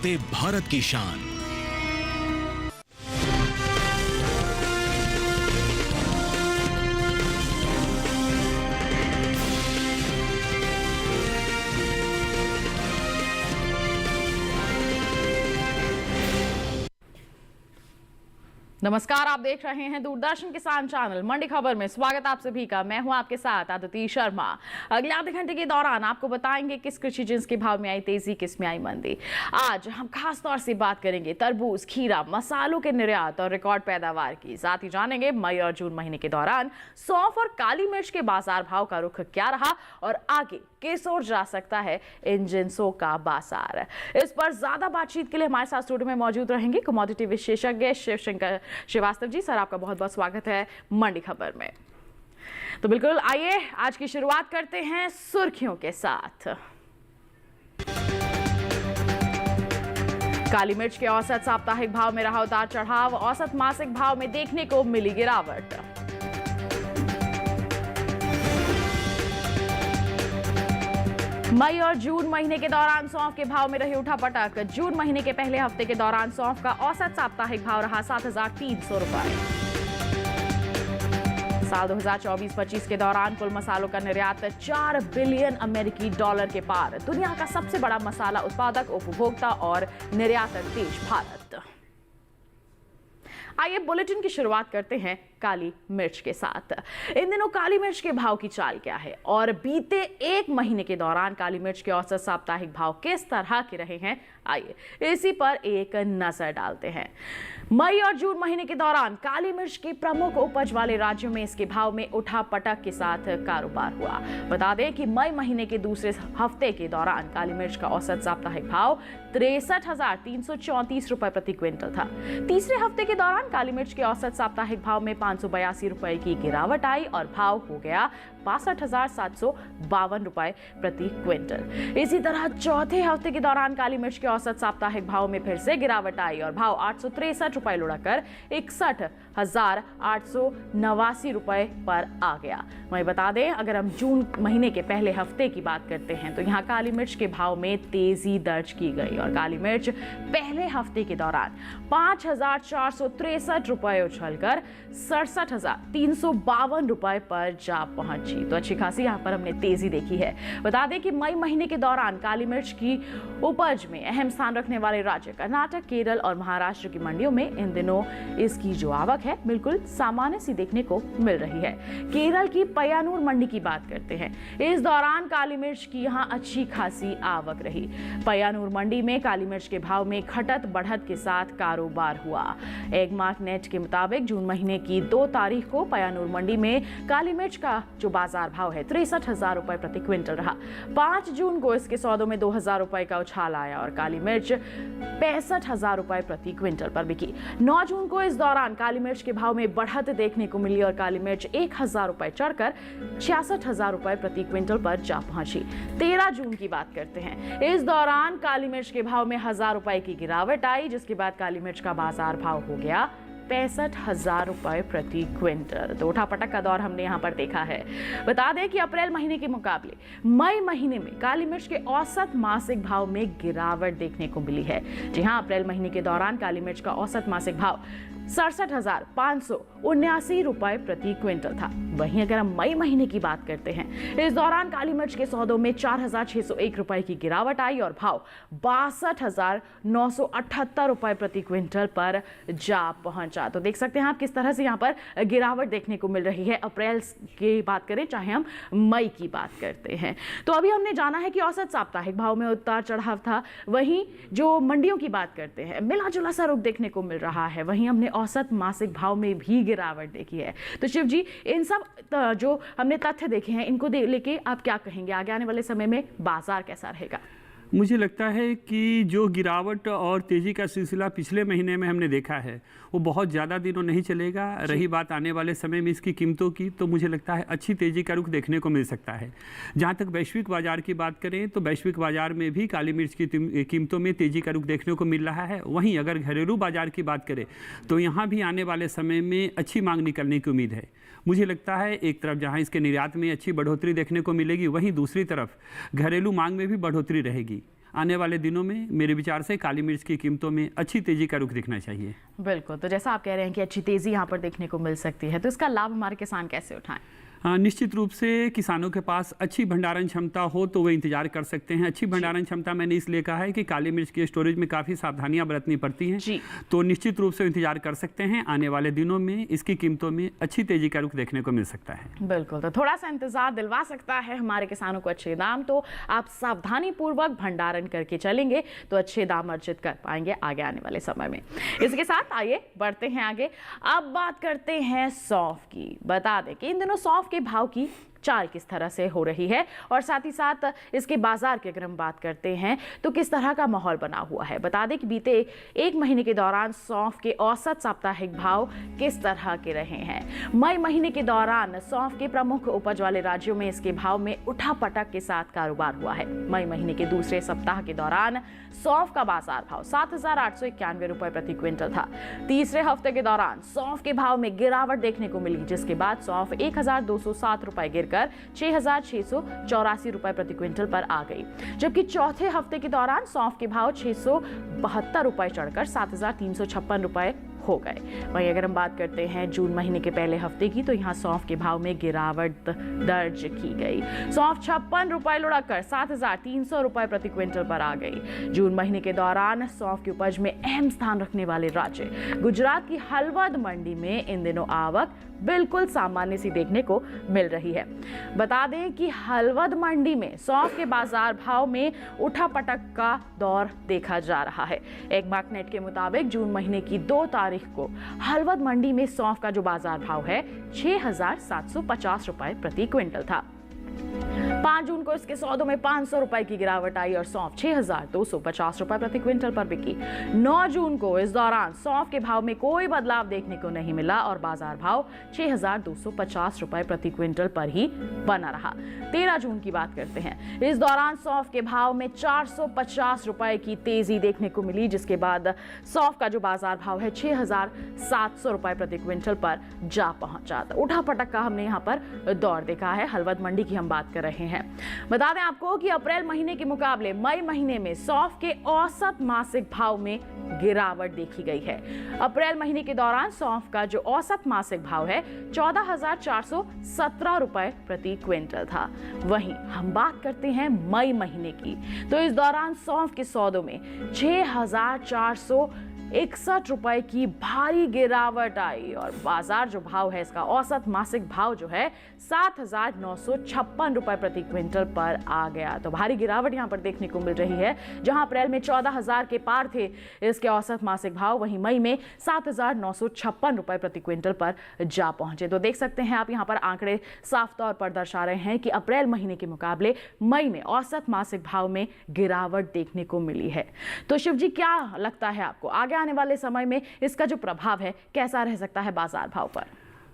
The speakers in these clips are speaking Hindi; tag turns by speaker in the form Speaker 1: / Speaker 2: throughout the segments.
Speaker 1: बोलते भारत की शान।
Speaker 2: नमस्कार, आप देख रहे हैं दूरदर्शन किसान चैनल मंडी खबर में। स्वागत आप सभी का। मैं हूं आपके साथ आदिति शर्मा। अगले आधे घंटे के दौरान आपको बताएंगे किस कृषि जिन्स के भाव में आई तेजी, किस में आई मंदी। आज हम खास तौर से बात करेंगे तरबूज, खीरा, मसालों के निर्यात और रिकॉर्ड पैदावार की। साथ ही जानेंगे मई और जून महीने के दौरान सौंफ और काली मिर्च के बाजार भाव का रुख क्या रहा और आगे किस ओर जा सकता है इन जिन्सों का बाजार। इस पर ज्यादा बातचीत के लिए हमारे साथ स्टूडियो में मौजूद रहेंगे कमोडिटी विशेषज्ञ शिवशंकर श्रीवास्तव जी। सर, आपका बहुत बहुत स्वागत है मंडी खबर में। तो बिल्कुल, आइए आज की शुरुआत करते हैं सुर्खियों के साथ। काली मिर्च के औसत साप्ताहिक भाव में रहा उतार चढ़ाव, औसत मासिक भाव में देखने को मिली गिरावट। मई और जून महीने के दौरान सौंफ के भाव में रही उठापटक। जून महीने के पहले हफ्ते के दौरान सौंफ का औसत साप्ताहिक भाव रहा 7,300 रुपए। साल 2024-25 के दौरान कुल मसालों का निर्यात 4 बिलियन अमेरिकी डॉलर के पार। दुनिया का सबसे बड़ा मसाला उत्पादक, उपभोक्ता और निर्यातक देश भारत। आइए बुलेटिन की शुरुआत करते हैं काली मिर्च के साथ। इन दिनों काली मिर्च के भाव की चाल क्या है और बीते एक महीने के दौरान काली मिर्च के औसत साप्ताहिक भाव किस तरह के रहे हैं, आइए इसी पर एक नजर डालते हैं। मई और जून महीने के दौरान काली मिर्च की प्रमुख उपज वाले राज्यों में इसके भाव में उठापटक के साथ कारोबार हुआ। बता दें कि मई महीने के दूसरे हफ्ते के दौरान काली मिर्च का औसत साप्ताहिक भाव 63,334 रुपए प्रति क्विंटल था। तीसरे हफ्ते के दौरान काली मिर्च के औसत साप्ताहिक भाव में 582 रुपए की गिरावट आई और भाव हो गया 62,752 रुपए प्रति क्विंटल। इसी तरह चौथे हफ्ते के दौरान काली मिर्च के औसत साप्ताहिक भाव में फिर से गिरावट आई और भाव 863 रुपए लुढ़कर 61,889 रुपए पर आ गया। वहीं बता दें, अगर हम जून महीने के पहले हफ्ते की बात करते हैं तो यहाँ काली मिर्च के भाव में तेजी दर्ज की गई और काली मिर्च पहले हफ्ते के दौरान 5,463 रुपए उछलकर 67,352 रुपए पर जा पहुंची। तो अच्छी खासी यहाँ पर हमने तेजी देखी है। बता दें कि मई महीने के दौरान काली मिर्च की उपज में अहम स्थान रखने वाले राज्य कर्नाटक, केरल और महाराष्ट्र की मंडियों में इन दिनों इसकी जो आवक है बिल्कुल सामान्य सी देखने को मिल रही है। केरल की पय्यानूर मंडी की बात करते हैं। इस दौरान काली मिर्च की यहाँ अच्छी खासी आवक रही। पय्यानूर मंडी में काली मिर्च के भाव में घटत बढ़त के साथ कारोबार हुआ। एगमार्क नेट के मुताबिक जून महीने की 2 तारीख को पय्यानूर मंडी में काली मिर्च का जो बाजार भाव है 63,000 रुपए प्रति क्विंटल रहा। 5 जून को इसके सौदों में 2,000 रुपए का उछाल आया और काली मिर्च 65,000 रुपए प्रति क्विंटल पर बिकी। 9 जून को इस दौरान काली मिर्च के भाव में बढ़त देखने को मिली और काली मिर्च 1,000 रुपए चढ़कर 66,000 रुपए प्रति क्विंटल पर जा पहुंची। 13 जून की बात करते हैं। इस दौरान काली मिर्च के भाव में 1,000 रुपए की गिरावट आई, जिसके बाद काली मिर्च का बाजार भाव हो गया 65,000 रुपए प्रति क्विंटल। तो उठापटक का दौर हमने यहाँ पर देखा है। बता दें कि अप्रैल महीने के मुकाबले मई महीने में काली मिर्च के औसत मासिक भाव में गिरावट देखने को मिली है। जी हाँ, अप्रैल महीने के दौरान काली मिर्च का औसत मासिक भाव 67,579 रुपए प्रति क्विंटल था। वहीं अगर हम मई महीने की बात करते हैं, इस दौरान काली मिर्च के सौदों में 4,601 रुपए की गिरावट आई और भाव 62,978 रुपए प्रति क्विंटल पर जा पहुंचा। तो देख सकते हैं आप किस तरह से यहाँ पर गिरावट देखने को मिल रही है। अप्रैल की बात करें चाहे हम मई की बात करते हैं। तो अभी हमने जाना है कि औसत साप्ताहिक भाव में उतार चढ़ाव था। वहीं जो मंडियों की बात करते हैं, मिला जुला सा रुख देखने को मिल रहा है। वहीं हमने औसत मासिक भाव में भी गिरावट देखी है। तो शिव जी, इन सब जो हमने तथ्य देखे हैं, इनको लेके आप क्या कहेंगे? आगे आने वाले समय में बाजार कैसा रहेगा?
Speaker 3: मुझे लगता है कि जो गिरावट और तेज़ी का सिलसिला पिछले महीने में हमने देखा है वो बहुत ज़्यादा दिनों नहीं चलेगा। रही बात आने वाले समय में इसकी कीमतों की, तो मुझे लगता है अच्छी तेज़ी का रुख देखने को मिल सकता है। जहाँ तक वैश्विक बाज़ार की बात करें तो वैश्विक बाज़ार में भी काली मिर्च की कीमतों में तेज़ी का रुख देखने को मिल रहा है। वहीं अगर घरेलू बाज़ार की बात करें तो यहाँ भी आने वाले समय में अच्छी मांग निकलने की उम्मीद है। मुझे लगता है एक तरफ जहाँ इसके निर्यात में अच्छी बढ़ोतरी देखने को मिलेगी, वहीं दूसरी तरफ घरेलू मांग में भी बढ़ोतरी रहेगी। आने वाले दिनों में मेरे विचार से काली मिर्च की कीमतों में अच्छी तेजी का रुख दिखना चाहिए।
Speaker 2: बिल्कुल, तो जैसा आप कह रहे हैं कि अच्छी तेजी यहाँ पर देखने को मिल सकती है, तो इसका लाभ हमारे किसान कैसे उठाएं?
Speaker 3: निश्चित रूप से किसानों के पास अच्छी भंडारण क्षमता हो तो वे इंतजार कर सकते हैं। अच्छी भंडारण क्षमता मैंने इसलिए कहा है कि काली मिर्च के स्टोरेज में काफ़ी सावधानियां बरतनी पड़ती हैं, तो निश्चित रूप से इंतजार कर सकते हैं। आने वाले दिनों में इसकी कीमतों में अच्छी तेजी का रुख देखने को मिल सकता है।
Speaker 2: बिल्कुल, तो थोड़ा सा इंतजार दिलवा सकता है हमारे किसानों को अच्छे दाम, तो आप सावधानी पूर्वक भंडारण करके चलेंगे तो अच्छे दाम अर्जित कर पाएंगे आगे आने वाले समय में। इसके साथ आइए बढ़ते हैं आगे। अब बात करते हैं सौंफ की। बता दें कि इन दिनों सौंफ के भाव की चाल किस तरह से हो रही है और साथ ही साथ इसके बाजार की अगर हम बात करते हैं तो किस तरह का माहौल बना हुआ है। बता दें कि बीते एक महीने के दौरान सौंफ के औसत साप्ताहिक भाव किस तरह के रहे हैं। मई महीने के दौरान सौंफ के प्रमुख उपज वाले राज्यों में इसके भाव में उठापटक के साथ कारोबार हुआ है। मई महीने के दूसरे सप्ताह के दौरान सौंफ का बाजार भाव 7,891 रुपए प्रति क्विंटल था। तीसरे हफ्ते के दौरान सौंफ के भाव में गिरावट देखने को मिली, जिसके बाद सौंफ 1,207 रुपए गिरकर 6,684 रुपए प्रति क्विंटल पर आ गई, जबकि चौथे हफ्ते के दौरान सौंफ के भाव 672 रुपए चढ़कर 7,356 रुपए हो गए। वहीं अगर हम बात करते हैं जून महीने के पहले हफ्ते की, तो यहाँ सौंफ के भाव में गिरावट दर्ज की गई। सौंफ 56 रुपए लुढ़ककर 7,300 रुपए प्रति क्विंटल पर आ गई। जून महीने के दौरान सौंफ की उपज में अहम स्थान रखने वाले राज्य गुजरात की हलवद मंडी में इन दिनों आवक बिल्कुल सामान्य सी देखने को मिल रही है। बता दें कि हलवद मंडी में सौंफ के बाजार भाव में उठापटक का दौर देखा जा रहा है। एक मार्कनेट के मुताबिक जून महीने की 2 तारीख को हलवद मंडी में सौंफ का जो बाजार भाव है 6,750 रुपए प्रति क्विंटल था। 5 जून को इसके सौदों में 500 रुपए की गिरावट आई और सौंफ 6,250 रुपए प्रति क्विंटल पर बिकी। 9 जून को इस दौरान सौंफ के भाव में कोई बदलाव देखने को नहीं मिला और बाजार भाव 6,250 रुपए प्रति क्विंटल पर ही बना रहा। 13 जून की बात करते हैं। इस दौरान सौंफ के भाव में 450 रुपए की तेजी देखने को मिली, जिसके बाद सौंफ का जो बाजार भाव है 6,700 रुपए प्रति क्विंटल पर जा पहुंचा। उठापटक का हमने यहाँ पर दौर देखा है। हलवद मंडी की हम बात कर रहे हैं। बता दें आपको कि अप्रैल महीने के मुकाबले मई महीने में सौंफ के औसत मासिक भाव में गिरावट देखी गई है। अप्रैल महीने के दौरान सौंफ का जो औसत मासिक भाव है 14,417 रुपए प्रति क्विंटल था। वहीं हम बात करते हैं मई महीने की, तो इस दौरान सौंफ के सौदों में 6,461 रुपए की भारी गिरावट आई और बाजार जो भाव है इसका औसत मासिक भाव जो है 7,956 रुपए प्रति क्विंटल पर आ गया। तो भारी गिरावट यहां पर देखने को मिल रही है। जहां अप्रैल में 14,000 के पार थे इसके औसत मासिक भाव, वहीं मई में 7,956 रुपए प्रति क्विंटल पर जा पहुंचे। तो देख सकते हैं आप यहां पर आंकड़े साफ तौर पर दर्शा रहे हैं कि अप्रैल महीने के मुकाबले मई में औसत मासिक भाव में गिरावट देखने को मिली है। तो शिव जी, क्या लगता है आपको आगे आने वाले समय में इसका जो प्रभाव है कैसा रह सकता है बाजार भाव पर?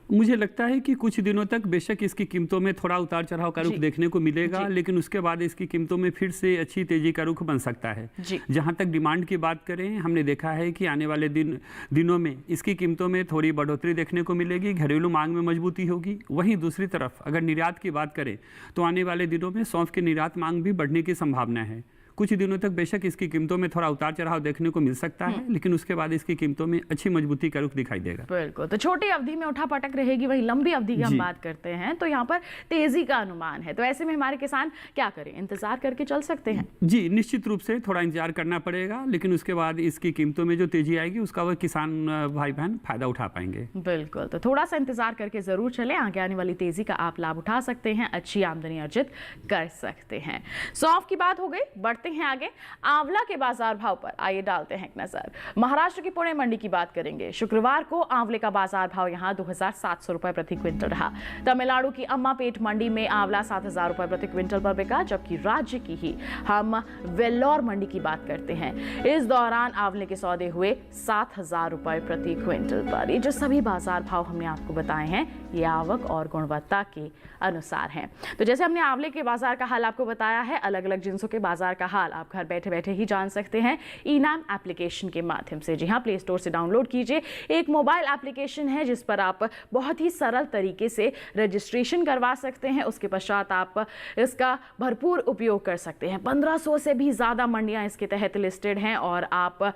Speaker 3: मुझे लगता है कि कुछ दिनों तक बेशक इसकी कीमतों में थोड़ा उतार चढ़ाव का रुख देखने को मिलेगा, लेकिन उसके बाद इसकी कीमतों में फिर से अच्छी तेजी का रुख बन सकता है। जहां तक डिमांड की बात करें, हमने देखा है कि आने वाले दिनों में इसकी कीमतों में थोड़ी बढ़ोतरी देखने को मिलेगी, घरेलू मांग में मजबूती होगी। वहीं दूसरी तरफ अगर निर्यात की बात करें तो आने वाले दिनों में सौंफ की निर्यात मांग भी बढ़ने की संभावना है। कुछ दिनों तक बेशक इसकी कीमतों में थोड़ा उतार चढ़ाव देखने को मिल सकता है, लेकिन उसके बाद इसकी कीमतों में अच्छी मजबूती का रुख दिखाई देगा।
Speaker 2: बिल्कुल, तो छोटी अवधि में उठापटक रहेगी, वही लंबी अवधि की हम बात करते हैं तो यहाँ पर तेजी का अनुमान है। तो ऐसे में हमारे किसान क्या करें, इंतजार करके चल सकते हैं?
Speaker 3: जी, निश्चित रूप से थोड़ा इंतजार करना पड़ेगा, लेकिन उसके बाद इसकी कीमतों में जो तेजी आएगी उसका वह किसान भाई बहन फायदा उठा पाएंगे।
Speaker 2: बिल्कुल, तो थोड़ा सा इंतजार करके जरूर चले, आगे आने वाली तेजी का आप लाभ उठा सकते हैं, अच्छी आमदनी अर्जित कर सकते हैं। सौंफ की बात हो गई, बढ़ते हैं आगे। आंवला के बाजार भाव पर आइए डालते हैं एक नजर। महाराष्ट्र की पुणे मंडी की बात करेंगे। शुक्रवार को आंवले का बाजार भाव यहां 2,700 रुपए प्रति क्विंटल रहा। तमिलनाडु की अम्मापेट मंडी में आंवला 7,000 रुपए प्रति क्विंटल पर बिका, जबकि राज्य की ही हम वेल्लोर मंडी की बात करते हैं। इस दौरान आंवले के सौदे हुए 7,000 रुपए प्रति क्विंटल पर। ये जो सभी बाजार भाव हमने आपको बताए हैं ये आवक और गुणवत्ता के अनुसार हैं। तो जैसे हमने आंवले के बाजार का हाल आपको बताया है, अलग अलग जिन्सों के बाजार का हाल आप घर बैठे बैठे ही जान सकते हैं इनाम एप्लीकेशन के माध्यम से। जी हाँ, प्ले स्टोर से डाउनलोड कीजिए। एक मोबाइल एप्लीकेशन है जिस पर आप बहुत ही सरल तरीके से रजिस्ट्रेशन करवा सकते हैं। उसके पश्चात आप इसका भरपूर उपयोग कर सकते हैं। 1500 से भी ज़्यादा मंडियाँ इसके तहत लिस्टेड हैं और आप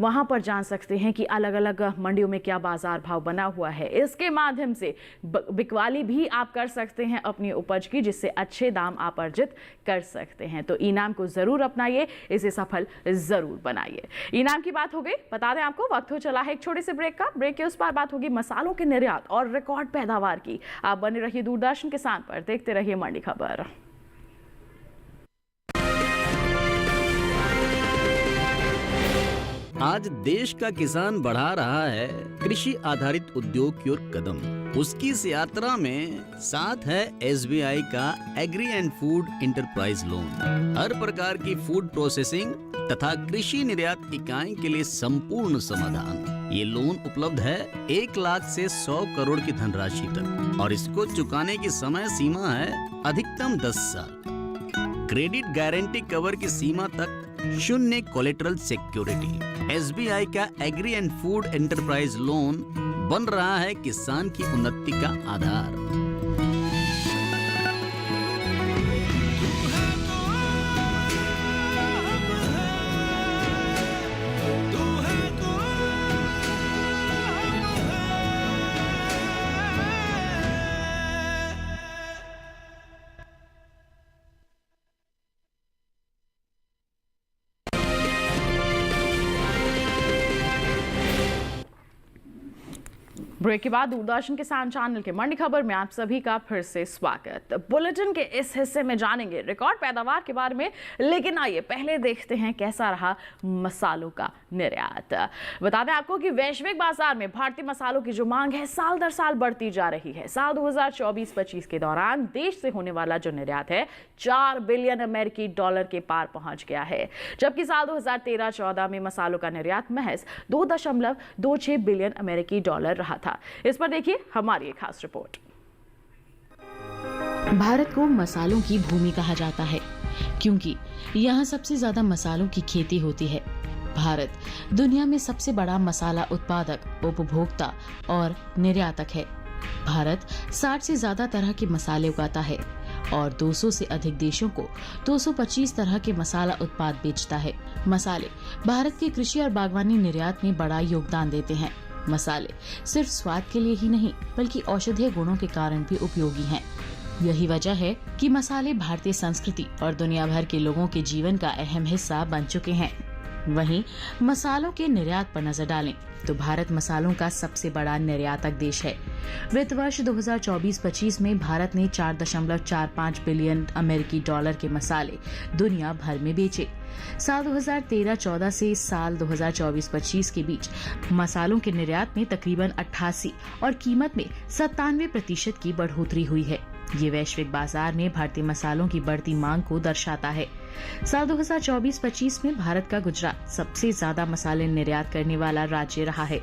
Speaker 2: वहाँ पर जान सकते हैं कि अलग अलग मंडियों में क्या बाजार भाव बना हुआ है। इसके माध्यम से बिकवाली भी आप कर सकते हैं अपनी उपज की, जिससे अच्छे दाम आप अर्जित कर सकते हैं। तो इनाम को जरूर अपनाइए, इसे सफल जरूर बनाइए। इनाम की बात हो गई, बता दें आपको वक्त हो चला है एक छोटे से ब्रेक का। ब्रेक के उस पार बात होगी मसालों के निर्यात और रिकॉर्ड पैदावार की। आप बने रहिए दूरदर्शन किसान पर, देखते रहिए मंडी खबर।
Speaker 1: आज देश का किसान बढ़ा रहा है कृषि आधारित उद्योग की ओर कदम। उसकी इस यात्रा में साथ है SBI का agri and food enterprise loan. हर प्रकार की फूड प्रोसेसिंग तथा कृषि निर्यात इकाई के लिए संपूर्ण समाधान। ये लोन उपलब्ध है 1 लाख से 100 करोड़ की धनराशि तक और इसको चुकाने की समय सीमा है अधिकतम 10 साल। क्रेडिट गारंटी कवर की सीमा तक 0 कोलेटरल सिक्योरिटी। SBI का agri and food enterprise loan बन रहा है किसान की उन्नति का आधार।
Speaker 2: ब्रेक के बाद दूरदर्शन किसान चैनल के मंडी खबर में आप सभी का फिर से स्वागत। बुलेटिन के इस हिस्से में जानेंगे रिकॉर्ड पैदावार के बारे में, लेकिन आइए पहले देखते हैं कैसा रहा मसालों का निर्यात। बता दें आपको कि वैश्विक बाजार में भारतीय मसालों की जो मांग है साल दर साल बढ़ती जा रही है। साल 2024-25 के दौरान देश से होने वाला जो निर्यात है 4 बिलियन अमेरिकी डॉलर के पार पहुंच गया है, जबकि साल 2013-14 में मसालों का निर्यात महज 2.26 बिलियन अमेरिकी डॉलर रहा था। इस पर देखिए हमारी एक खास रिपोर्ट।
Speaker 4: भारत को मसालों की भूमि कहा जाता है क्योंकि यहाँ सबसे ज्यादा मसालों की खेती होती है। भारत दुनिया में सबसे बड़ा मसाला उत्पादक, उपभोक्ता और निर्यातक है। भारत 60 से ज्यादा तरह के मसाले उगाता है और 200 से अधिक देशों को 225 तरह के मसाला उत्पाद बेचता है। मसाले भारत के कृषि और बागवानी निर्यात में बड़ा योगदान देते हैं। मसाले सिर्फ स्वाद के लिए ही नहीं बल्कि औषधीय गुणों के कारण भी उपयोगी हैं। यही वजह है कि मसाले भारतीय संस्कृति और दुनिया भर के लोगों के जीवन का अहम हिस्सा बन चुके हैं। वहीं मसालों के निर्यात पर नजर डालें तो भारत मसालों का सबसे बड़ा निर्यातक देश है। वित्त वर्ष 2024-25 में भारत ने 4.45 बिलियन अमेरिकी डॉलर के मसाले दुनिया भर में बेचे। साल 2013-14 से साल 2024-25 के बीच मसालों के निर्यात में तकरीबन 88 और कीमत में 97% की बढ़ोतरी हुई है। ये वैश्विक बाजार में भारतीय मसालों की बढ़ती मांग को दर्शाता है। साल 2024-25 में भारत का गुजरात सबसे ज्यादा मसाले निर्यात करने वाला राज्य रहा है,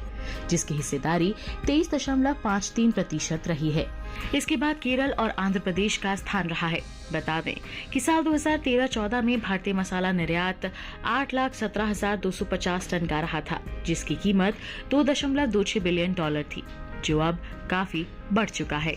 Speaker 4: जिसकी हिस्सेदारी 23.53% रही है। इसके बाद केरल और आंध्र प्रदेश का स्थान रहा है। बता दें कि साल 2013-14 में भारतीय मसाला निर्यात 8,17,250 टन का रहा था, जिसकी कीमत 2.26 बिलियन डॉलर थी, जो अब काफी बढ़ चुका है।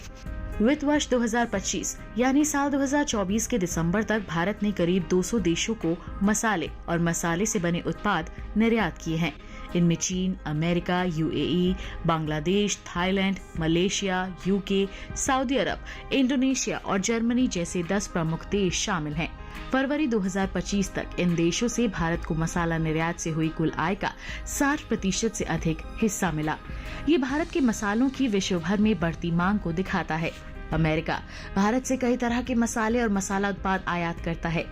Speaker 4: वित्त वर्ष 2025 यानी साल 2024 के दिसंबर तक भारत ने करीब 200 देशों को मसाले और मसाले से बने उत्पाद निर्यात किए हैं। इनमें चीन, America, UAE, Bangladesh, Thailand, Malaysia, UK, Saudi अरब, इंडोनेशिया और जर्मनी जैसे 10 प्रमुख देश शामिल हैं। फरवरी 2025 तक इन देशों से भारत को मसाला निर्यात से हुई कुल आय का 60% से अधिक हिस्सा मिला। ये भारत के मसालों की विश्व भर में बढ़ती मांग को दिखाता है। अमेरिका भारत से कई तरह के मसाले और मसाला उत्पाद आयात करता है।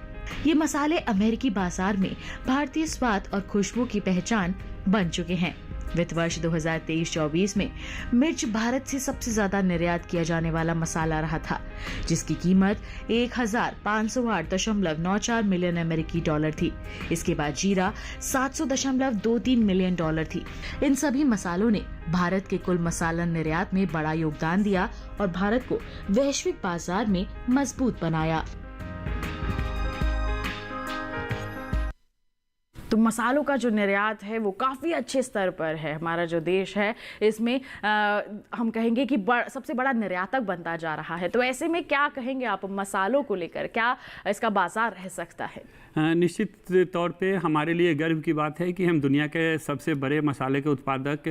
Speaker 4: ये मसाले अमेरिकी बाजार में भारतीय स्वाद और खुशबू की पहचान बन चुके हैं। वित्त वर्ष 2023-24 में मिर्च भारत से सबसे ज्यादा निर्यात किया जाने वाला मसाला रहा था, जिसकी कीमत 1,508.94 मिलियन अमेरिकी डॉलर थी। इसके बाद जीरा 700.23 मिलियन डॉलर थी। इन सभी मसालों ने भारत के कुल मसाला निर्यात में बड़ा योगदान दिया और भारत को वैश्विक बाजार में मजबूत बनाया।
Speaker 2: तो मसालों का जो निर्यात है वो काफ़ी अच्छे स्तर पर है। हमारा जो देश है इसमें हम कहेंगे कि सबसे बड़ा निर्यातक बनता जा रहा है। तो ऐसे में क्या कहेंगे आप मसालों को लेकर, क्या इसका बाजार रह सकता है?
Speaker 3: निश्चित तौर पे हमारे लिए गर्व की बात है कि हम दुनिया के सबसे बड़े मसाले के उत्पादक,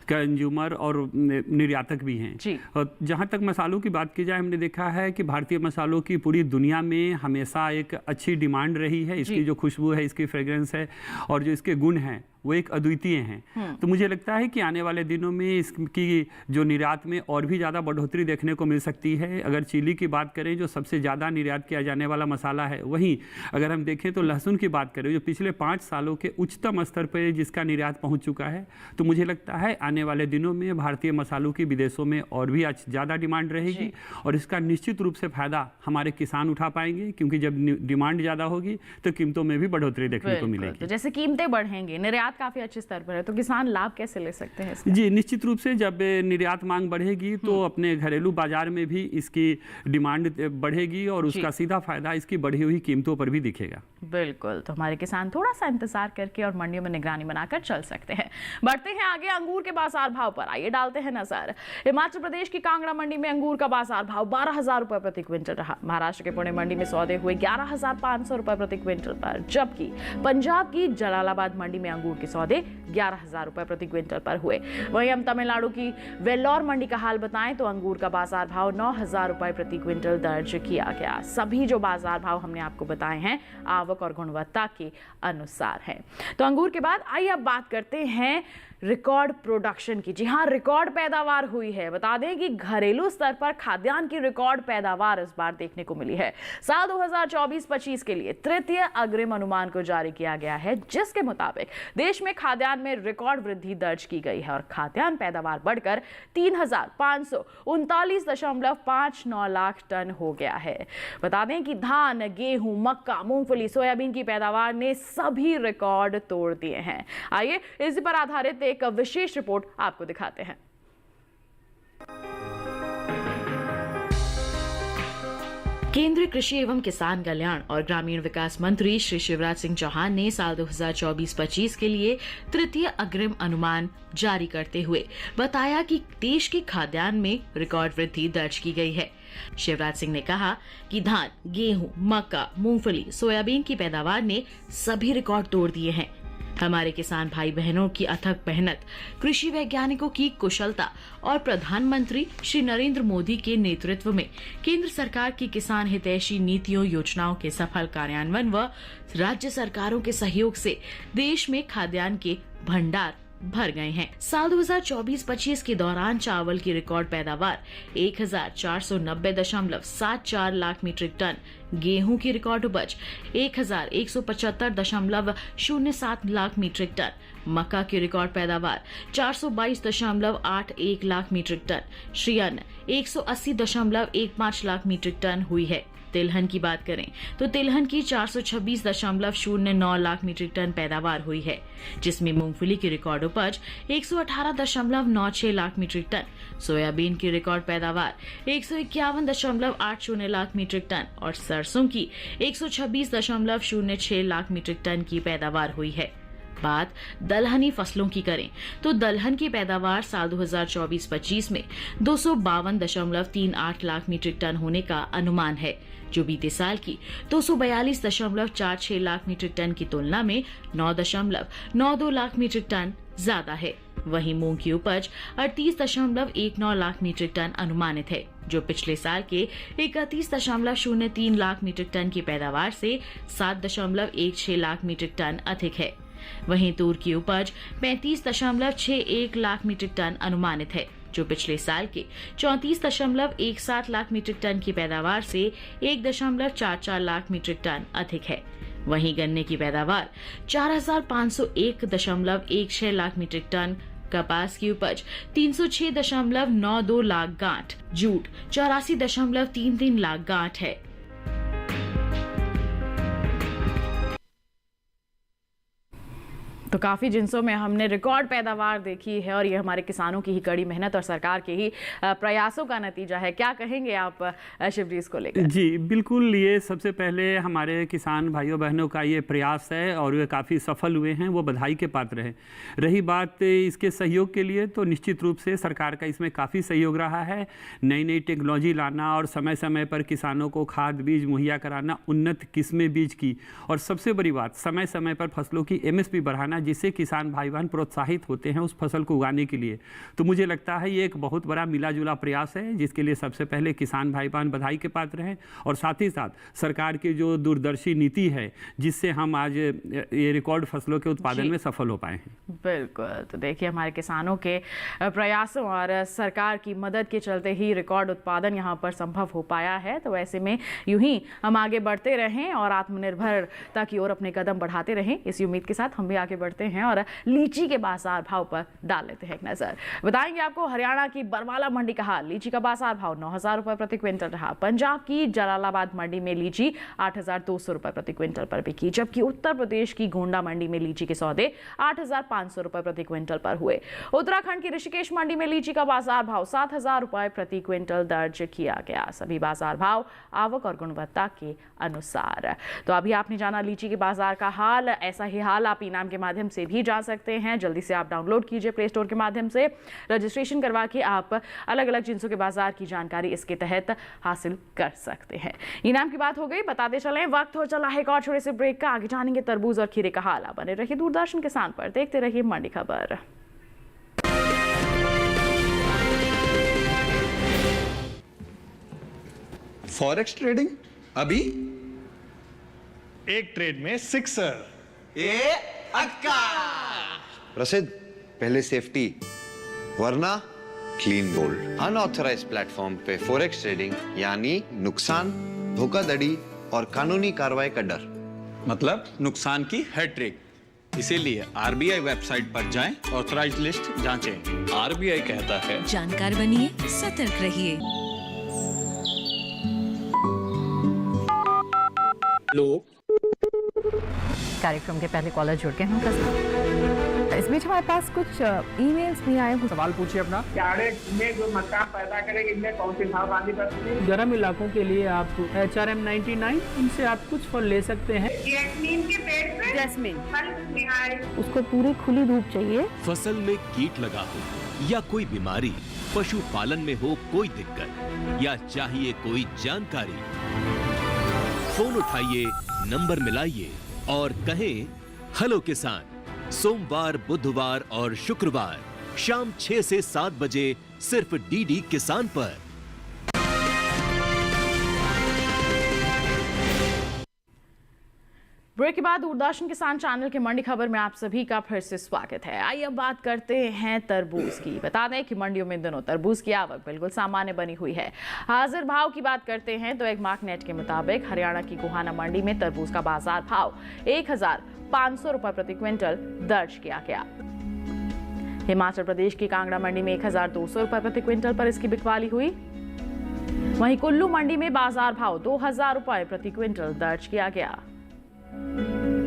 Speaker 3: कंज्यूमर और निर्यातक भी हैं
Speaker 2: जी।
Speaker 3: और जहाँ तक मसालों की बात की जाए, हमने देखा है कि भारतीय मसालों की पूरी दुनिया में हमेशा एक अच्छी डिमांड रही है। इसकी जो खुशबू है, इसकी फ्रेग्रेंस है और जो इसके गुण हैं वो एक अद्वितीय हैं। तो मुझे लगता है कि आने वाले दिनों में इसकी जो निर्यात में और भी ज़्यादा बढ़ोतरी देखने को मिल सकती है। अगर चिली की बात करें, जो सबसे ज़्यादा निर्यात किया जाने वाला मसाला है, वहीं अगर हम देखें तो लहसुन की बात करें, जो पिछले 5 सालों के उच्चतम स्तर पर जिसका निर्यात पहुँच चुका है, तो मुझे लगता है आने वाले दिनों में भारतीय मसालों की विदेशों में और भी ज़्यादा डिमांड रहेगी और इसका निश्चित रूप से फायदा हमारे किसान उठा पाएंगे, क्योंकि जब डिमांड ज़्यादा होगी तो कीमतों में भी बढ़ोतरी देखने को मिलेगी।
Speaker 2: तो जैसे कीमतें बढ़ेंगी, निर्यात काफी अच्छे स्तर पर है, तो किसान लाभ कैसे ले सकते हैं इसका?
Speaker 3: जी, निश्चित रूप से जब निर्यात मांग बढ़ेगी तो अपने घरेलू बाजार में भी इसकी डिमांड बढ़ेगी और उसका सीधा फायदा इसकी बढ़ी हुई कीमतों पर भी दिखेगा।
Speaker 2: बिल्कुल, तो हमारे किसान थोड़ा सा इंतजार करके और मंडियों में निगरानी बनाकर चल सकते हैं। बढ़ते हैं आगे अंगूर के बाजार भाव पर, आइए डालते हैं नजर। हिमाचल प्रदेश की कांगड़ा मंडी में अंगूर का बाजार भाव 12,000 रुपए प्रति क्विंटल रहा। महाराष्ट्र के पुणे मंडी में सौदे हुए 11,500 रुपए प्रति क्विंटल पर, जबकि पंजाब की जलालाबाद मंडी में अंगूर के सौदे 11,000 रुपए प्रति क्विंटल पर हुए। वहीं हम तमिलनाडु की वेल्लोर मंडी का हाल बताएं तो अंगूर का बाजार भाव 9,000 रुपए प्रति क्विंटल दर्ज किया गया। सभी जो बाजार भाव हमने आपको बताए हैं आवक और गुणवत्ता के अनुसार है। तो अंगूर के बाद आइए अब बात करते हैं रिकॉर्ड प्रोडक्शन की। जी हाँ, रिकॉर्ड पैदावार हुई है। बता दें कि घरेलू स्तर पर खाद्यान्न की रिकॉर्ड पैदावार इस बार देखने को मिली है। साल 2024-25 के लिए तृतीय अग्रिम अनुमान को जारी किया गया है, जिसके मुताबिक देश में खाद्यान्न में रिकॉर्ड वृद्धि दर्ज की गई है और खाद्यान्न पैदावार बढ़कर 3,539.59 लाख टन हो गया है। बता दें कि धान, गेहूं, मक्का, मूंगफली, सोयाबीन की पैदावार ने सभी रिकॉर्ड तोड़ दिए हैं। आइए इसी पर आधारित एक विशेष रिपोर्ट आपको दिखाते हैं। केंद्रीय कृषि एवं किसान कल्याण और ग्रामीण विकास मंत्री श्री शिवराज सिंह चौहान ने साल 2024-25 के लिए तृतीय अग्रिम अनुमान जारी करते हुए बताया कि देश की खाद्यान्न में रिकॉर्ड वृद्धि दर्ज की गई है। शिवराज सिंह ने कहा कि धान, गेहूं, मक्का, मूंगफली, सोयाबीन की पैदावार ने सभी रिकॉर्ड तोड़ दिए हैं। हमारे किसान भाई बहनों की अथक मेहनत, कृषि वैज्ञानिकों की कुशलता और प्रधानमंत्री श्री नरेंद्र मोदी के नेतृत्व में केंद्र सरकार की किसान हितैषी नीतियों, योजनाओं के सफल कार्यान्वयन व राज्य सरकारों के सहयोग से देश में खाद्यान्न के भंडार भर गए हैं। साल 2024-25 के दौरान चावल की रिकॉर्ड पैदावार 1,490.74 लाख मीट्रिक टन, गेहूं की रिकॉर्ड उपज 1,175.07 लाख मीट्रिक टन, मक्का की रिकॉर्ड पैदावार 422.81 लाख मीट्रिक टन, श्रीअन्न 180.15 लाख मीट्रिक टन हुई है। तिलहन की बात करें तो तिलहन की 426.09 लाख मीट्रिक टन पैदावार हुई है, जिसमें मूंगफली की रिकॉर्ड उपज 118.96 लाख मीट्रिक टन, सोयाबीन की रिकॉर्ड पैदावार 151.80 लाख मीट्रिक टन और सरसों की 126.06 लाख मीट्रिक टन की पैदावार हुई है। बात दलहनी फसलों की करें तो दलहन की पैदावार साल 2024-25 में 252.38 लाख मीट्रिक टन होने का अनुमान है, जो बीते साल की 242.46 लाख मीट्रिक टन की तुलना में 9.92 लाख मीट्रिक टन ज्यादा है। वहीं मूंग की उपज 38.19 लाख मीट्रिक टन अनुमानित है, जो पिछले साल के 31.03 लाख मीट्रिक टन की पैदावार से 7.16 लाख मीट्रिक टन अधिक है। वहीं तूर की उपज 35.61 लाख मीट्रिक टन अनुमानित है, जो पिछले साल के 34.17 लाख मीट्रिक टन की पैदावार से 1.44 लाख मीट्रिक टन अधिक है। वहीं गन्ने की पैदावार 4,501.16 लाख मीट्रिक टन, कपास की उपज 306.92 लाख गांठ, जूट 84.33 लाख गांठ है। तो काफ़ी जिन्सों में हमने रिकॉर्ड पैदावार देखी है और ये हमारे किसानों की ही कड़ी मेहनत और सरकार के ही प्रयासों का नतीजा है। क्या कहेंगे आप शिवजी इसको लेकर?
Speaker 3: जी बिल्कुल, ये सबसे पहले हमारे किसान भाइयों बहनों का ये प्रयास है और वे काफ़ी सफल हुए हैं, वो बधाई के पात्र हैं। रही बात इसके सहयोग के लिए, तो निश्चित रूप से सरकार का इसमें काफ़ी सहयोग रहा है। नई नई टेक्नोलॉजी लाना और समय समय पर किसानों को खाद बीज मुहैया कराना, उन्नत किस्में बीज की, और सबसे बड़ी बात समय समय पर फसलों की MSP बढ़ाना, जिससे किसान भाई बहन प्रोत्साहित होते हैं उस फसल को उगाने के लिए। तो मुझे लगता है ये एक बहुत बड़ा मिला जुला प्रयास है, जिसके लिए सबसे पहले किसान भाई बहन बधाई के पात्र हैं, और साथ ही साथ सरकार की जो दूरदर्शी नीति है, जिससे हम आज ये रिकॉर्ड फसलों के उत्पादन में सफल हो पाए हैं।
Speaker 2: बिल्कुल, तो देखिए हमारे किसानों के प्रयासों और सरकार की मदद के चलते ही रिकॉर्ड उत्पादन यहाँ पर संभव हो पाया है। तो ऐसे में यूं ही हम आगे बढ़ते रहें और आत्मनिर्भरता की ओर अपने कदम बढ़ाते रहें, इसी उम्मीद के साथ हम भी आगे बढ़ते हैं और लीची के बाजार भाव पर डाल लेते हैं एक नजर। बताएंगे आपको हरियाणा की बरवाला मंडी का हाल। लीची का बाजार भाव 9,000 रुपए प्रति क्विंटल रहा। पंजाब की जलालाबाद मंडी में लीची 8,200 रुपए प्रति क्विंटल पर बिकी, जबकि उत्तर प्रदेश की गोंडा मंडी में लीची के सौदे 8,500 रुपए प्रति क्विंटल पर हुए। उत्तराखंड की ऋषिकेश मंडी में लीची का बाजार भाव 7,000 रुपए प्रति क्विंटल दर्ज किया गया। सभी बाजार भाव आवक और गुणवत्ता के अनुसार। तो अभी आपने जाना लीची के बाजार का हाल। ऐसा ही हाल आप इनाम के माध्यम से भी जान सकते हैं। जल्दी से आप डाउनलोड कीजिए प्ले स्टोर के माध्यम से, रजिस्ट्रेशन करवा के आप अलग अलग जिन्सों के बाजार की जानकारी इसके तहत हासिल कर सकते हैं। इनाम की बात हो गई, बताते चलें वक्त हो चला है एक और छोटे से ब्रेक का। आगे जानेंगे तरबूज और खीरे का हाल। बने रहिए दूरदर्शन किसान पर, देखते रहिए मंडी खबर।
Speaker 5: फॉरेक्स ट्रेडिंग अभी
Speaker 6: एक ट्रेड में सिक्सर।
Speaker 5: प्रसिद्ध, पहले सेफ्टी वरना क्लीन बोल्ड। अनऑथराइज प्लेटफॉर्म पे फॉरेक्स ट्रेडिंग यानी नुकसान, धोखाधड़ी और कानूनी कार्रवाई का डर।
Speaker 7: मतलब नुकसान की हैट्रिक। इसीलिए RBI वेबसाइट पर जाएं, ऑथराइज लिस्ट जांचें। RBI कहता है
Speaker 8: जानकार बनिए, सतर्क रहिए।
Speaker 9: कार्यक्रम के पहले कॉलर जुड़ गए हैं। इस बीच हमारे पास कुछ ईमेल्स भी आए हैं।
Speaker 10: सवाल पूछिए अपना। में जो मकान पैदा करेंगे इनमें कौन सी सावधानी बरतनी है? गर्म इलाकों के लिए आप HRM 99 इनसे आप कुछ फल ले सकते हैं।
Speaker 11: जैस्मीन के पेड़ पे जैस्मीन
Speaker 9: उसको पूरी खुली धूप चाहिए।
Speaker 12: फसल में कीट लगा हो या कोई बीमारी, पशुपालन में हो कोई दिक्कत या चाहिए कोई जानकारी, फोन उठाइए, नंबर मिलाइए और कहें हेलो किसान। सोमवार, बुधवार और शुक्रवार शाम 6 से 7 बजे सिर्फ DD किसान पर।
Speaker 2: ब्रेक के बाद दूरदर्शन किसान चैनल के मंडी खबर में आप सभी का फिर से स्वागत है। आइए अब बात करते हैं तरबूज की। बता दें कि मंडियों में दिनों तरबूज की आवक बिल्कुल सामान्य बनी हुई है। हाजिर भाव की बात करते हैं तो एक मार्कनेट के मुताबिक हरियाणा की गोहाना मंडी में तरबूज का बाजार भाव 1,500 रुपए प्रति क्विंटल दर्ज किया गया। हिमाचल प्रदेश की कांगड़ा मंडी में 1,200 रुपए प्रति क्विंटल पर इसकी बिकवाली हुई। वहीं कुल्लू मंडी में बाजार भाव 2,000 रुपए प्रति क्विंटल दर्ज किया गया,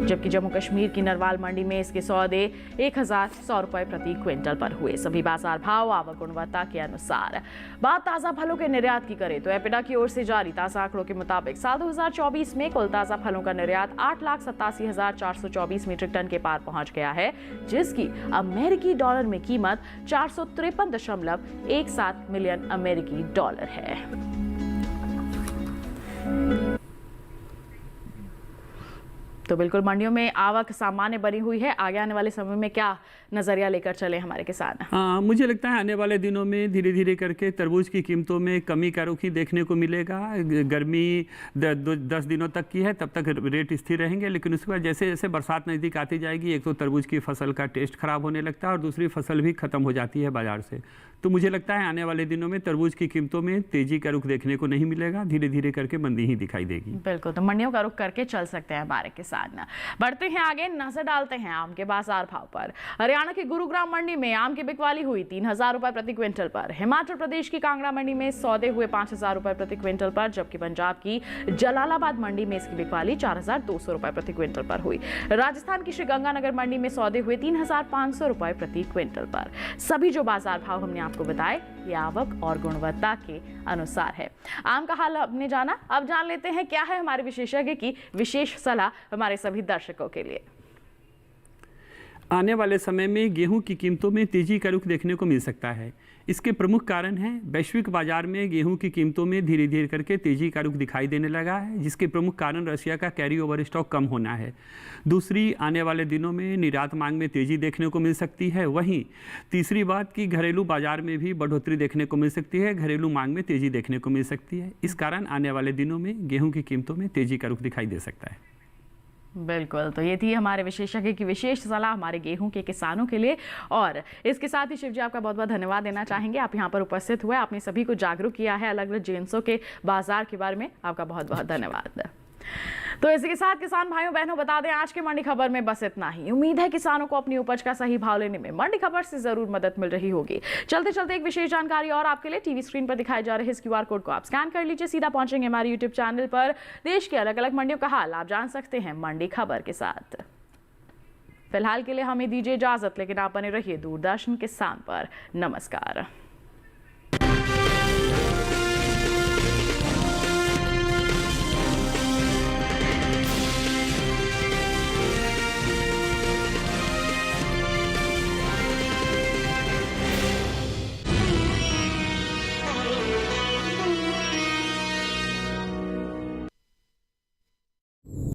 Speaker 2: जबकि जम्मू कश्मीर की नरवाल मंडी में इसके सौदे 1,100 रुपए प्रति क्विंटल पर हुए। सभी बाजार भाव आवक गुणवत्ता के अनुसार। बात ताजा फलों के निर्यात की करें तो एपिडा की ओर से जारी ताजा आंकड़ों के मुताबिक साल 2024 में कुल ताजा फलों का निर्यात 8,87,424 मीट्रिक टन के पार पहुंच गया है, जिसकी अमेरिकी डॉलर में कीमत 453.17 मिलियन अमेरिकी डॉलर है। तो बिल्कुल मंडियों में आवक सामान्य बनी हुई है। आगे आने वाले समय में क्या नजरिया लेकर चले हमारे किसान?
Speaker 3: मुझे लगता है आने वाले दिनों में धीरे धीरे करके तरबूज की कीमतों में कमी का रुख ही देखने को मिलेगा। गर्मी 10 दिनों तक की है, तब तक रेट स्थिर रहेंगे, लेकिन उसके बाद जैसे जैसे बरसात नज़दीक आती जाएगी, एक तो तरबूज की फसल का टेस्ट खराब होने लगता है और दूसरी फसल भी खत्म हो जाती है बाजार से। तो मुझे लगता है आने वाले दिनों में तरबूज की कीमतों में तेजी का रुख देखने को नहीं मिलेगा, धीरे धीरे करके मंदी ही दिखाई देगी।
Speaker 2: बिल्कुल, तो मंडियों का रुख करके चल सकते हैं हमारे किसान। किसान। बढ़ते हैं आगे, नजर डालते हैं आम के बाजार भाव पर। हरियाणा की गुरुग्राम मंडी में आम की बिकवाली हुई 3,000 रुपए प्रति क्विंटल पर। हिमाचल प्रदेश की कांगड़ा मंडी में सौदे हुए 5,000 रुपए प्रति क्विंटल पर, जबकि पंजाब की जलालाबाद मंडी में इसकी बिकवाली 4,200 रुपए प्रति क्विंटल पर हुई। राजस्थान की श्रीगंगानगर मंडी में सौदे हुए 3,500 रुपए प्रति क्विंटल पर। सभी जो बाजार भाव हमने आपको बताए ये आवक और गुणवत्ता के अनुसार है। आम का हाल आपने जाना, अब जान लेते हैं क्या है हमारे विशेषज्ञ की विशेष सलाह हमारे सभी दर्शकों के लिए।
Speaker 3: आने वाले समय में गेहूं की कीमतों में तेजी का रुख देखने को मिल सकता है। इसके प्रमुख कारण हैं वैश्विक बाजार में गेहूं की कीमतों में धीरे धीरे करके तेजी का रुख दिखाई देने लगा है, जिसके प्रमुख कारण रशिया का कैरी ओवर स्टॉक कम होना है। दूसरी, आने वाले दिनों में निर्यात मांग में तेजी देखने को मिल सकती है। वहीं तीसरी बात कि घरेलू बाजार में भी बढ़ोतरी देखने को मिल सकती है, घरेलू मांग में तेजी देखने को मिल सकती है। इस कारण आने वाले दिनों में गेहूँ की कीमतों में तेजी का रुख दिखाई दे सकता है।
Speaker 2: बिल्कुल, तो ये थी हमारे विशेषज्ञ की विशेष सलाह हमारे गेहूं के किसानों के लिए। और इसके साथ ही शिव जी आपका बहुत बहुत धन्यवाद देना चाहेंगे, आप यहाँ पर उपस्थित हुए, आपने सभी को जागरूक किया है अलग अलग जिन्सों के बाजार के बारे में। आपका बहुत बहुत धन्यवाद। तो इसी के साथ किसान भाइयों बहनों बता दें आज के मंडी खबर में बस इतना ही। उम्मीद है किसानों को अपनी उपज का सही भाव लेने में मंडी खबर से जरूर मदद मिल रही होगी। चलते चलते एक विशेष जानकारी और आपके लिए, टीवी स्क्रीन पर दिखाए जा रहे इस QR कोड को आप स्कैन कर लीजिए, सीधा पहुंचेंगे हमारे YouTube चैनल पर। देश के अलग अलग मंडियों का हाल आप जान सकते हैं मंडी खबर के साथ। फिलहाल के लिए हमें दीजिए इजाजत, लेकिन आप बने रहिए दूरदर्शन किसान पर। नमस्कार।